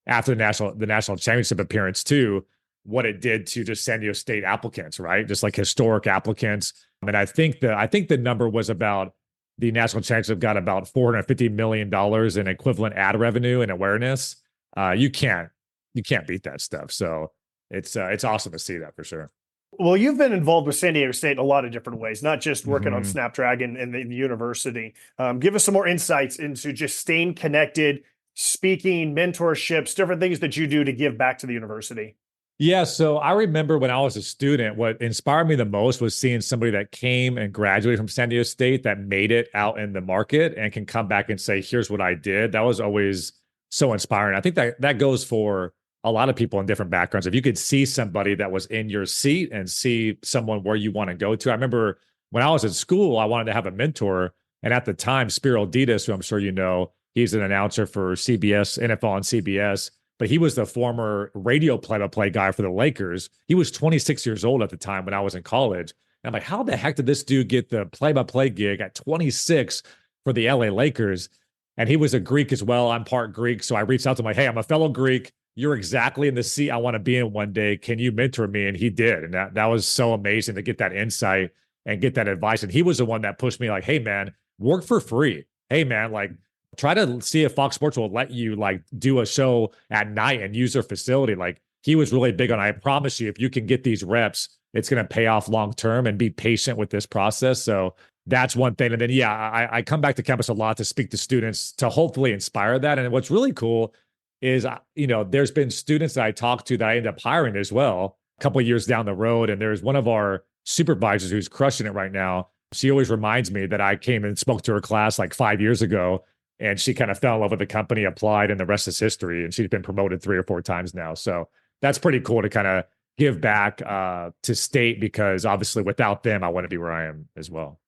Speaker 3: after the national championship appearance too, what it did to just San Diego State applicants, right? Just like historic applicants. And I think the number was about the national championship got about $450 million in equivalent ad revenue and awareness. You can't beat that stuff. So it's awesome to see that for sure.
Speaker 2: Well, you've been involved with San Diego State in a lot of different ways, not just working on Snapdragon and the university. Give us some more insights into just staying connected, speaking, mentorships, different things that you do to give back to the university.
Speaker 3: Yeah. So I remember when I was a student, what inspired me the most was seeing somebody that came and graduated from San Diego State that made it out in the market and can come back and say, here's what I did. That was always so inspiring. I think that goes for a lot of people in different backgrounds. If you could see somebody that was in your seat and see someone where you want to go to. I remember when I was in school, I wanted to have a mentor. And at the time, Spiro Ditas, who I'm sure you know, he's an announcer for CBS, NFL on CBS, but he was the former radio play-by-play guy for the Lakers. He was 26 years old at the time when I was in college. And I'm like, how the heck did this dude get the play-by-play gig at 26 for the LA Lakers? And he was a Greek as well. I'm part Greek. So I reached out to him like, hey, I'm a fellow Greek. You're exactly in the seat I want to be in one day. Can you mentor me? And he did. And that was so amazing to get that insight and get that advice. And he was the one that pushed me like, hey, man, work for free. Hey, man, like try to see if Fox Sports will let you like do a show at night and use their facility. Like he was really big on, I promise you, if you can get these reps, it's going to pay off long-term and be patient with this process. So that's one thing. And then, I come back to campus a lot to speak to students to hopefully inspire that. And what's really cool is, there's been students that I talked to that I ended up hiring as well a couple of years down the road. And there's one of our supervisors who's crushing it right now. She always reminds me that I came and spoke to her class like 5 years ago, and she kind of fell in love with the company, applied, and the rest is history. And she's been promoted 3 or 4 times now. So that's pretty cool to kind of give back to State, because obviously without them, I wouldn't be where I am as well.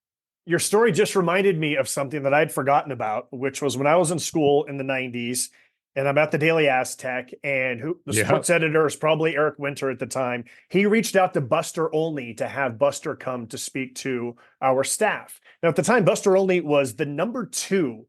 Speaker 2: Your story just reminded me of something that I'd forgotten about, which was when I was in school in the 90s. And I'm at the Daily Aztec, and the sports editor is probably Eric Winter at the time. He reached out to Buster Olney to have Buster come to speak to our staff. Now, at the time, Buster Olney was the number 2.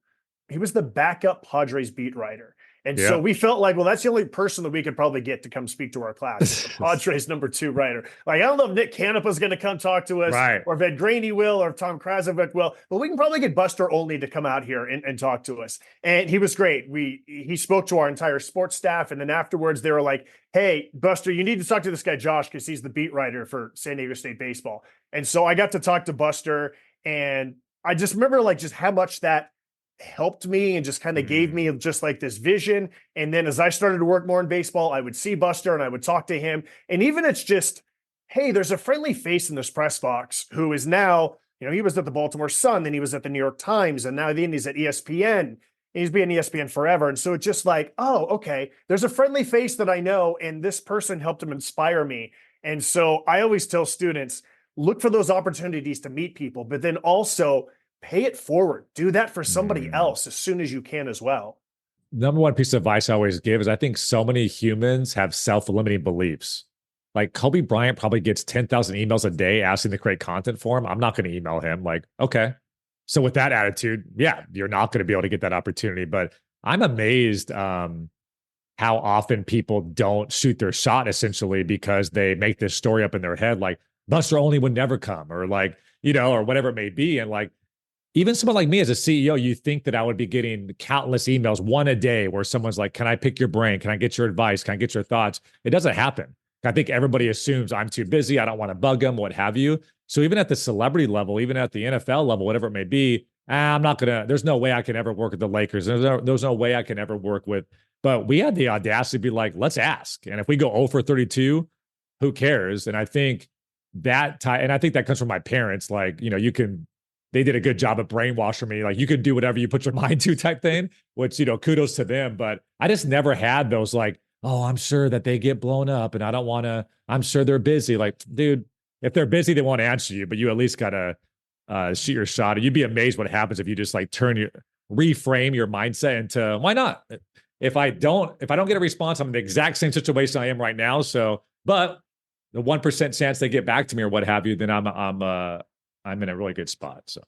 Speaker 2: He was the backup Padres beat writer. And so we felt like, well, that's the only person that we could probably get to come speak to our class. Padres number 2 writer. Like, I don't know if Nick Canepa's going to come talk to us, or if Ed Graney will, or if Tom Krasovic will, but we can probably get Buster Olney to come out here and talk to us. And he was great. He spoke to our entire sports staff. And then afterwards they were like, hey, Buster, you need to talk to this guy, Josh, because he's the beat writer for San Diego State baseball. And so I got to talk to Buster, and I just remember like just how much that helped me and just kind of gave me just like this vision. And then as I started to work more in baseball, I would see Buster and I would talk to him. And even it's just, hey, there's a friendly face in this press box who is now, he was at the Baltimore Sun, then he was at the New York Times, and now then he's at ESPN. He's been ESPN forever. And so it's just like, oh, okay, there's a friendly face that I know, and this person helped him inspire me. And so I always tell students, look for those opportunities to meet people, but then also pay it forward. Do that for somebody else as soon as you can as well.
Speaker 3: Number one piece of advice I always give is I think so many humans have self-limiting beliefs. Like Kobe Bryant probably gets 10,000 emails a day asking to create content for him. I'm not going to email him. Like, okay, So with that attitude, yeah, you're not going to be able to get that opportunity. But I'm amazed how often people don't shoot their shot essentially because they make this story up in their head, like Buster Olney would never come, or like, or whatever it may be. And like, even someone like me as a CEO, you think that I would be getting countless emails, one a day, where someone's like, can I pick your brain? Can I get your advice? Can I get your thoughts? It doesn't happen. I think everybody assumes I'm too busy. I don't want to bug them, what have you. So even at the celebrity level, even at the NFL level, whatever it may be, I'm not going to, there's no way I can ever work with the Lakers. There's no way I can ever work with, but we had the audacity to be like, let's ask. And if we go 0 for 32, who cares? And I think and I think that comes from my parents. Like, they did a good job of brainwashing me. Like, you can do whatever you put your mind to type thing, which, kudos to them. But I just never had those like, oh, I'm sure that they get blown up and I don't want to, I'm sure they're busy. Like, dude, if they're busy, they won't answer you, but you at least got to shoot your shot. And you'd be amazed what happens if you just like reframe your mindset into, why not? If I don't get a response, I'm in the exact same situation I am right now. So, but the 1% chance they get back to me or what have you, then I'm in a really good spot. So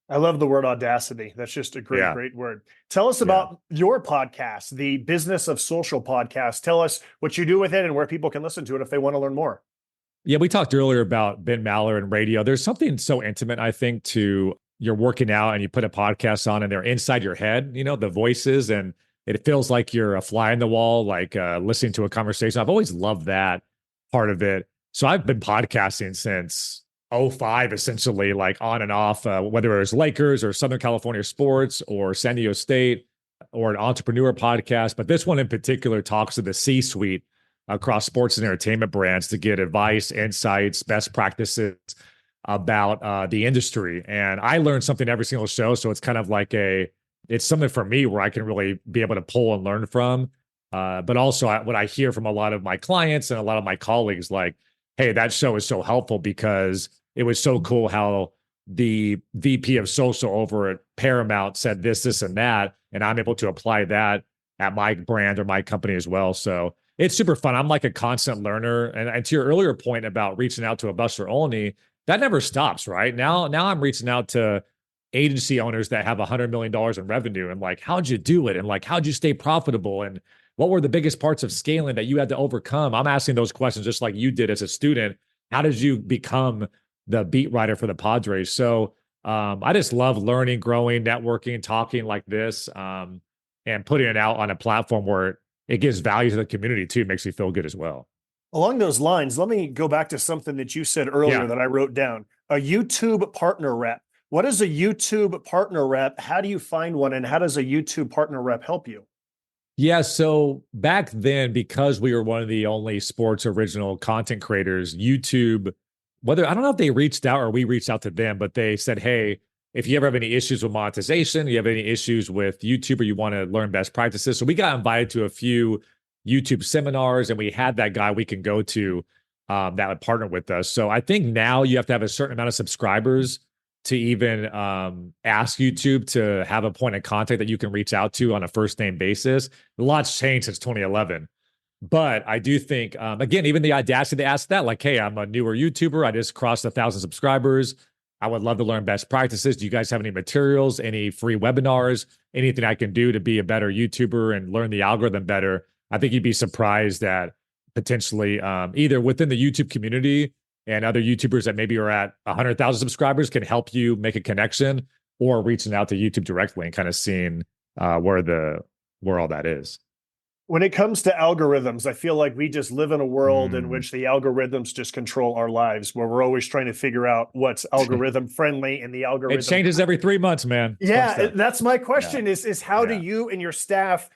Speaker 2: I love the word audacity. That's just a great word. Tell us about your podcast, the Business of Social podcast. Tell us what you do with it and where people can listen to it if they want to learn more.
Speaker 3: Yeah, we talked earlier about Ben Maller and radio. There's something so intimate, I think, to you're working out and you put a podcast on and they're inside your head, the voices, and it feels like you're a fly in the wall, like listening to a conversation. I've always loved that part of it. So I've been podcasting since 05, essentially, like on and off, whether it was Lakers or Southern California sports or San Diego State or an entrepreneur podcast. But this one in particular talks to the C-suite across sports and entertainment brands to get advice, insights, best practices about the industry. And I learn something every single show. So it's kind of like it's something for me where I can really be able to pull and learn from. But also what I hear from a lot of my clients and a lot of my colleagues, like, hey, that show is so helpful because it was so cool how the VP of social over at Paramount said this, and that, and I'm able to apply that at my brand or my company as well. So it's super fun. I'm like a constant learner. And to your earlier point about reaching out to a Buster Olney, that never stops, right? Now I'm reaching out to agency owners that have $100 million in revenue and like, how'd you do it? And like, how'd you stay profitable? And what were the biggest parts of scaling that you had to overcome? I'm asking those questions just like you did as a student. How did you become the beat writer for the Padres? So I just love learning, growing, networking, talking like this, and putting it out on a platform where it gives value to the community too. It makes me feel good as well.
Speaker 2: Along those lines, let me go back to something that you said earlier that I wrote down. A YouTube partner rep. What is a YouTube partner rep? How do you find one? And how does a YouTube partner rep help you?
Speaker 3: Yeah, so back then, because we were one of the only sports original content creators, YouTube, I don't know if they reached out or we reached out to them, but they said, hey, if you ever have any issues with monetization, you have any issues with YouTube, or you want to learn best practices. So we got invited to a few YouTube seminars, and we had that guy we can go to that would partner with us. So I think now you have to have a certain amount of subscribers to even ask YouTube to have a point of contact that you can reach out to on a first name basis. A lot's changed since 2011. But I do think, again, even the audacity to ask that, like, hey, I'm a newer YouTuber. I just crossed 1,000 subscribers. I would love to learn best practices. Do you guys have any materials, any free webinars, anything I can do to be a better YouTuber and learn the algorithm better? I think you'd be surprised that potentially either within the YouTube community and other YouTubers that maybe are at 100,000 subscribers can help you make a connection, or reaching out to YouTube directly and kind of seeing where all that is.
Speaker 2: When it comes to algorithms, I feel like we just live in a world in which the algorithms just control our lives, where we're always trying to figure out what's algorithm friendly and the algorithm.
Speaker 3: It changes every 3 months, man.
Speaker 2: Yeah, that's my question is how do you and your staff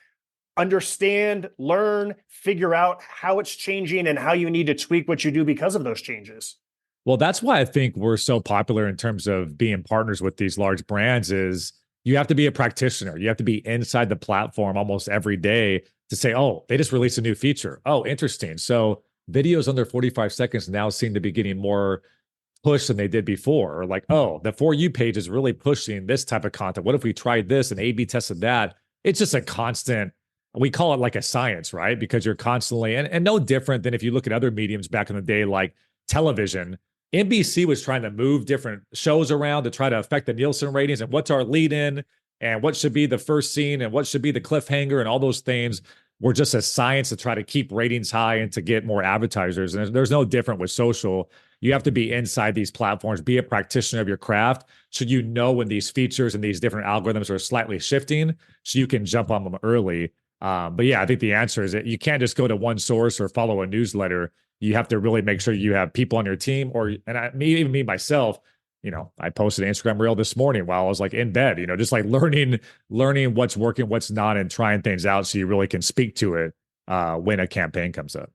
Speaker 2: understand, learn, figure out how it's changing and how you need to tweak what you do because of those changes?
Speaker 3: Well, that's why I think we're so popular in terms of being partners with these large brands is you have to be a practitioner. You have to be inside the platform almost every day to say, oh, they just released a new feature. Oh, interesting. So videos under 45 seconds now seem to be getting more push than they did before. Or like, oh, the For You page is really pushing this type of content. What if we tried this and A/B tested that? It's just a constant, we call it like a science, right? Because you're constantly, and no different than if you look at other mediums back in the day, like television, NBC was trying to move different shows around to try to affect the Nielsen ratings and what's our lead in and what should be the first scene and what should be the cliffhanger and all those things were just a science to try to keep ratings high and to get more advertisers. And there's no different with social. You have to be inside these platforms, be a practitioner of your craft, so you know when these features and these different algorithms are slightly shifting, so you can jump on them early. But yeah, I think the answer is that you can't just go to one source or follow a newsletter. You have to really make sure you have people on your team, even me myself. I posted an Instagram reel this morning while I was like in bed. Just like learning what's working, what's not, and trying things out so you really can speak to it when a campaign comes up.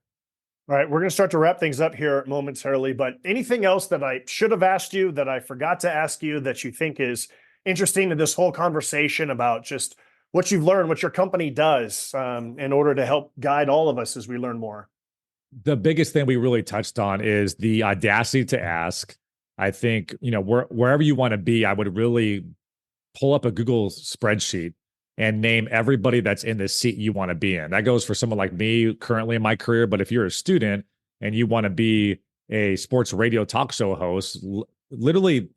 Speaker 2: All right, we're going to start to wrap things up here momentarily, but anything else that I should have asked you that I forgot to ask you that you think is interesting to this whole conversation about just what you've learned, what your company does in order to help guide all of us as we learn more?
Speaker 3: The biggest thing we really touched on is the audacity to ask. I think, wherever you want to be, I would really pull up a Google spreadsheet and name everybody that's in the seat you want to be in. That goes for someone like me currently in my career. But if you're a student and you want to be a sports radio talk show host, literally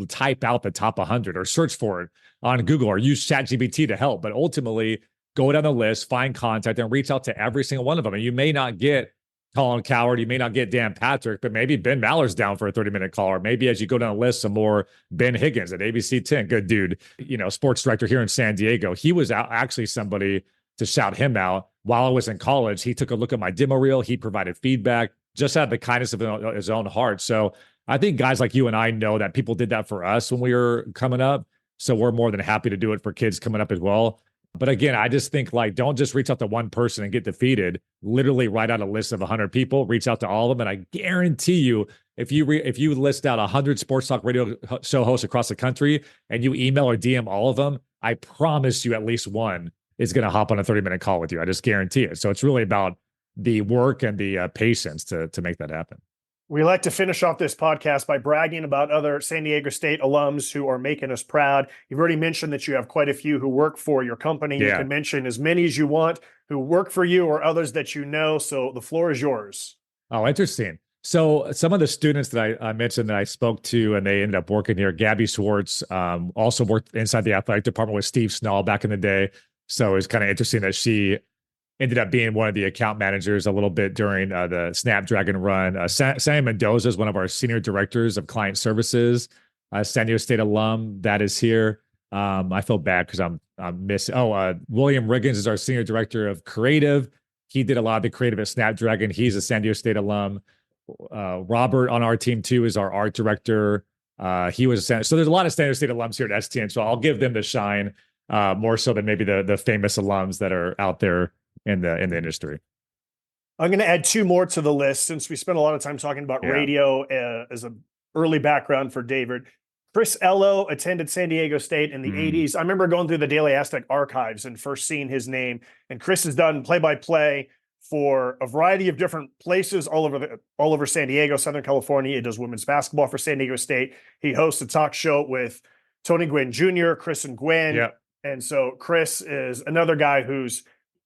Speaker 3: type out the top 100 or search for it on Google or use ChatGPT to help. But ultimately, go down the list, find contact, and reach out to every single one of them. And you may not get Colin Coward, you may not get Dan Patrick, but maybe Ben Maller's down for a 30-minute call. Or maybe as you go down the list, some more Ben Higgins at ABC 10, good dude, sports director here in San Diego. He was actually somebody to shout him out. While I was in college, he took a look at my demo reel. He provided feedback, just out of the kindness of his own heart. So I think guys like you and I know that people did that for us when we were coming up. So we're more than happy to do it for kids coming up as well. But again, I just think don't just reach out to one person and get defeated. Literally write out a list of 100 people, reach out to all of them. And I guarantee you, if you list out 100 sports talk radio show hosts across the country and you email or DM all of them, I promise you at least one is going to hop on a 30-minute call with you. I just guarantee it. So it's really about the work and the patience to make that happen.
Speaker 2: We like to finish off this podcast by bragging about other San Diego State alums who are making us proud. You've already mentioned that you have quite a few who work for your company. Yeah. You can mention as many as you want who work for you or others that you know. So the floor is yours.
Speaker 3: Oh, interesting. So some of the students that I mentioned that I spoke to and they ended up working here, Gabby Schwartz also worked inside the athletic department with Steve Snall back in the day. So it's kind of interesting that she ended up being one of the account managers a little bit during the Snapdragon run. Sammy Mendoza is one of our senior directors of client services, San Diego State alum that is here. I feel bad because I'm missing. William Riggins is our senior director of creative. He did a lot of the creative at Snapdragon. He's a San Diego State alum. Robert on our team too is our art director. He was so there's a lot of San Diego State alums here at STN. So I'll give them the shine more so than maybe the famous alums that are out there in the industry.
Speaker 2: I'm going to add two more to the list since we spent a lot of time talking about radio as an early background for David. Chris Ello attended San Diego State in the 80s. I remember going through the Daily Aztec archives and first seeing his name. And Chris has done play-by-play for a variety of different places all over San Diego, Southern California. He does women's basketball for San Diego State. He hosts a talk show with Tony Gwynn Jr., Chris and Gwen. Yep. And so Chris is another guy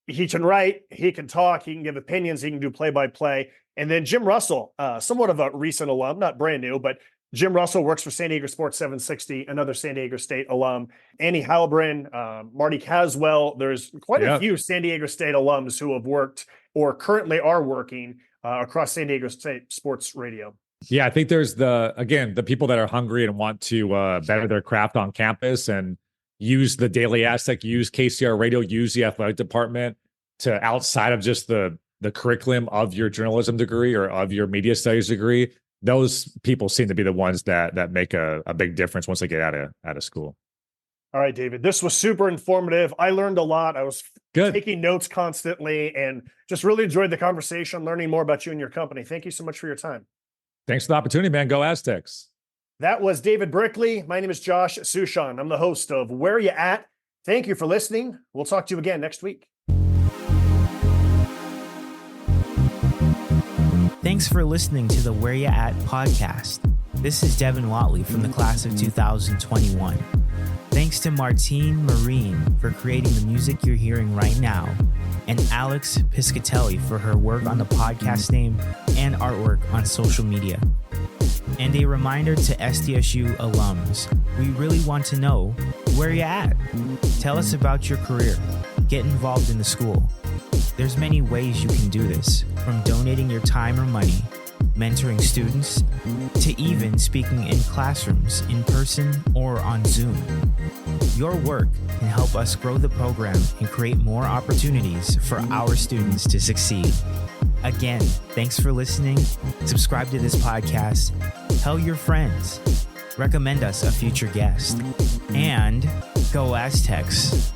Speaker 2: he can write, he can talk, he can give opinions, he can do play-by-play. And then Jim Russell, somewhat of a recent alum, not brand new, but Jim Russell works for San Diego Sports 760, another San Diego State alum. Annie Halbrin, Marty Caswell. There's quite a few San Diego State alums who have worked or currently are working across San Diego State sports radio.
Speaker 3: Yeah, I think there's the people that are hungry and want to better their craft on campus and use the Daily Aztec, use KCR Radio, use the athletic department to outside of just the curriculum of your journalism degree or of your media studies degree. Those people seem to be the ones that make a big difference once they get out of school.
Speaker 2: All right, David, this was super informative. I learned a lot. I was taking notes constantly and just really enjoyed the conversation, learning more about you and your company. Thank you so much for your time.
Speaker 3: Thanks for the opportunity, man. Go Aztecs.
Speaker 2: That was David Brickley. My name is Josh Suchon. I'm the host of Where You At? Thank you for listening. We'll talk to you again next week.
Speaker 1: Thanks for listening to the Where You At podcast. This is Devin Watley from the class of 2021. Thanks to Martine Marine for creating the music you're hearing right now, and Alex Piscatelli for her work on the podcast name and artwork on social media. And a reminder to SDSU alums, we really want to know where you're at. Tell us about your career. Get involved in the school. There's many ways you can do this, from donating your time or money, mentoring students, to even speaking in classrooms, in person or on Zoom. Your work can help us grow the program and create more opportunities for our students to succeed. Again, thanks for listening. Subscribe to this podcast. Tell your friends. Recommend us a future guest. And go Aztecs.